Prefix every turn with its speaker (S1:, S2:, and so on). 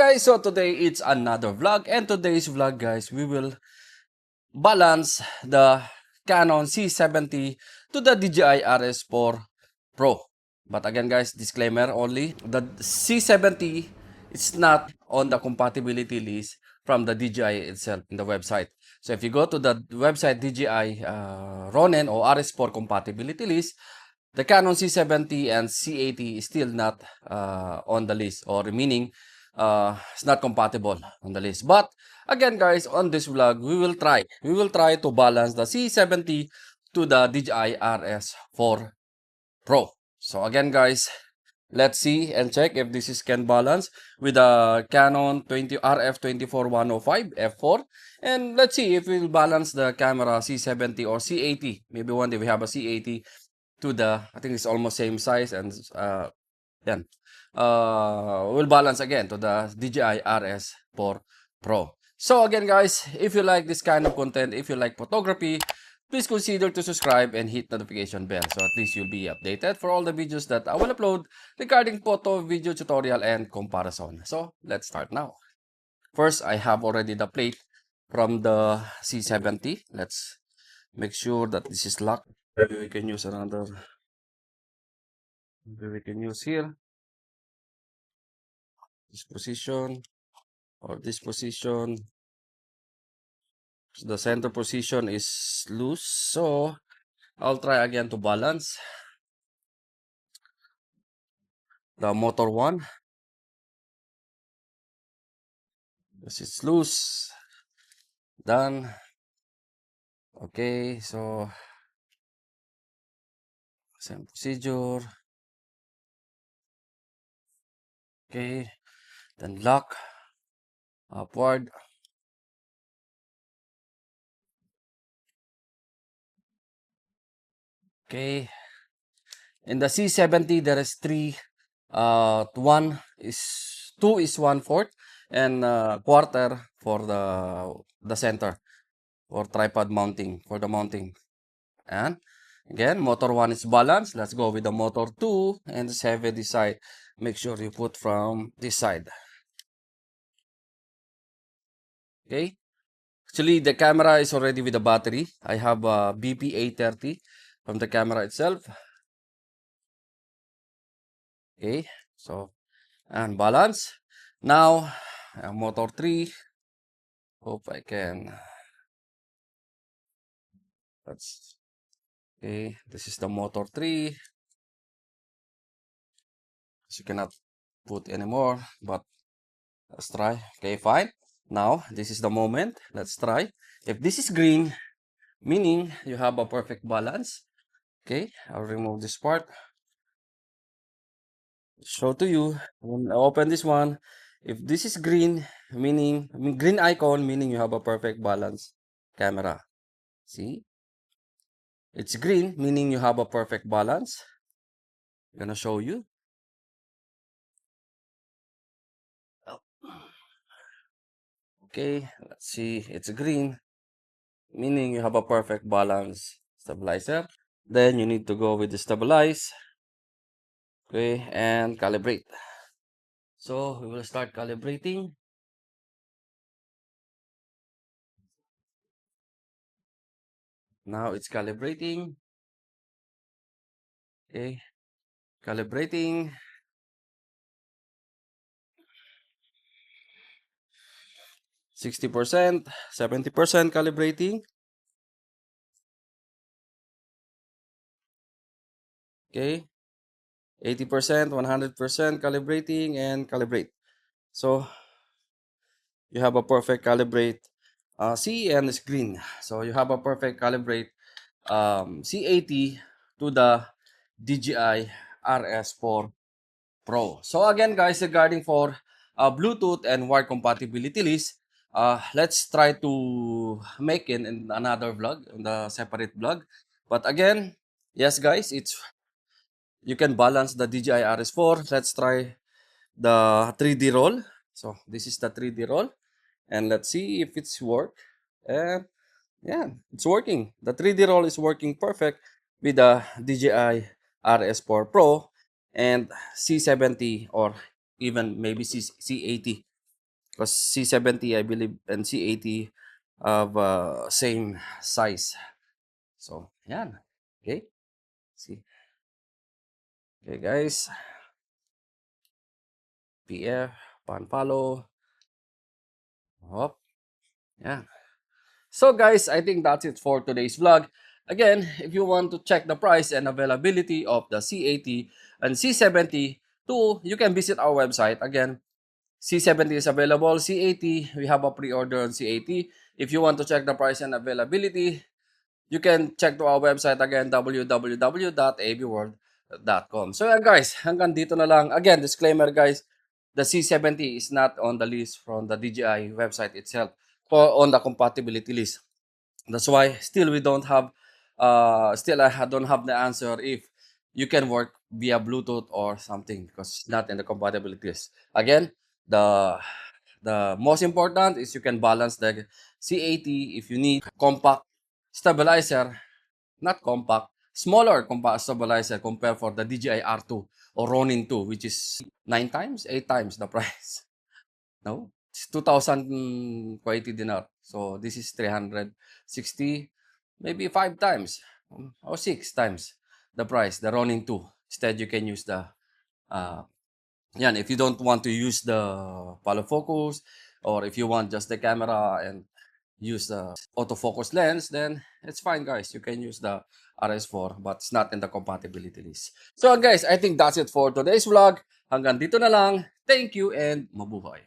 S1: guys, so today it's another vlog, and today's vlog guys, we will balance the Canon C70 to the DJI RS4 Pro. But again guys, disclaimer only, the C70 is not on the compatibility list from the DJI itself in the website. So if you go to the website DJI Ronin or RS4 compatibility list, the Canon C70 and C80 is still not on the list, or meaning it's not compatible on the list. But again guys, on this vlog, we will try to balance the C70 to the DJI RS4 Pro. So again guys, let's see and check if this is can balance with the Canon RF24105 f4, and let's see if we'll balance the camera C70 or C80. Maybe one day we have a C80 to the, I think it's almost same size, and yan. We'll balance again to the DJI RS4 Pro. So again guys, if you like this kind of content, if you like photography, please consider to subscribe and hit notification bell, so at least you'll be updated for all the videos that I will upload regarding photo, video tutorial, and comparison. So let's start now. First, I have already the plate from the C70. Let's make sure that this is locked. Maybe we can use another. Maybe we can use here this position or this position. The center position is loose, so I'll try again to balance the motor one. This is loose. Done. Okay, so same procedure. Okay, then lock upward. Okay, in the C70 there is three. One is 2 is 1/4, and quarter for the center or tripod mounting for the mounting. And again, motor 1 is balanced. Let's go with the motor 2 and just have it this side. Make sure you put from this side. Okay. Actually, the camera is already with the battery. I have a BP830 from the camera itself. Okay. So, and balance. Now, motor 3. Hope I can. That's okay. This is the motor 3. So you cannot put anymore, but let's try. Okay, fine. Now, this is the moment. Let's try. If this is green, meaning you have a perfect balance. Okay, I'll remove this part. Show to you. When I open this one, if this is green, meaning green icon, meaning you have a perfect balance camera. See? It's green, meaning you have a perfect balance. I'm gonna show you. Okay, let's see. It's green, meaning you have a perfect balance stabilizer. Then you need to go with the stabilize. Okay, and calibrate. So we will start calibrating. Now it's calibrating. Okay, calibrating. 60%, 70% calibrating. Okay, 80%, 100% calibrating, and calibrate. So you have a perfect calibrate. C and it's green. So you have a perfect calibrate C80 to the DJI RS4 Pro. So again guys, regarding for Bluetooth and wire compatibility list, let's try to make it in another vlog, in the separate vlog. But again, yes guys, it's you can balance the DJI RS4. Let's try the 3D roll. So this is the 3D roll, and let's see if it's work. And yeah, it's working. The 3D roll is working perfect with the DJI RS4 Pro and C70, or even maybe C80. Because C70, I believe, and C80 have same size. So, yan. Okay. See. Okay, guys. PF, pan follow. Hop. Yeah. So guys, I think that's it for today's vlog. Again, if you want to check the price and availability of the C80 and C70 too, you can visit our website. Again, C70 is available. C80, we have a pre-order on C80. If you want to check the price and availability, you can check to our website again, www.avworld.com. So yeah guys, hanggang dito na lang. Again, disclaimer guys, the C70 is not on the list from the DJI website itself for on the compatibility list. That's why still we don't have, still I don't have the answer if you can work via Bluetooth or something because it's not in the compatibility list. Again, the most important is you can balance the C80 if you need compact stabilizer, not compact, smaller compact stabilizer compared for the DJI R2 or Ronin 2, which is 9 times, 8 times the price. No, it's 2,000 quality dinar. So this is 360, maybe 5 times or 6 times the price, the Ronin 2. Instead, you can use the, yan, if you don't want to use the follow focus, or if you want just the camera and use the autofocus lens, then it's fine, guys. You can use the RS4, but it's not in the compatibility list. So, guys, I think that's it for today's vlog. Hanggang dito na lang. Thank you and mabuhay.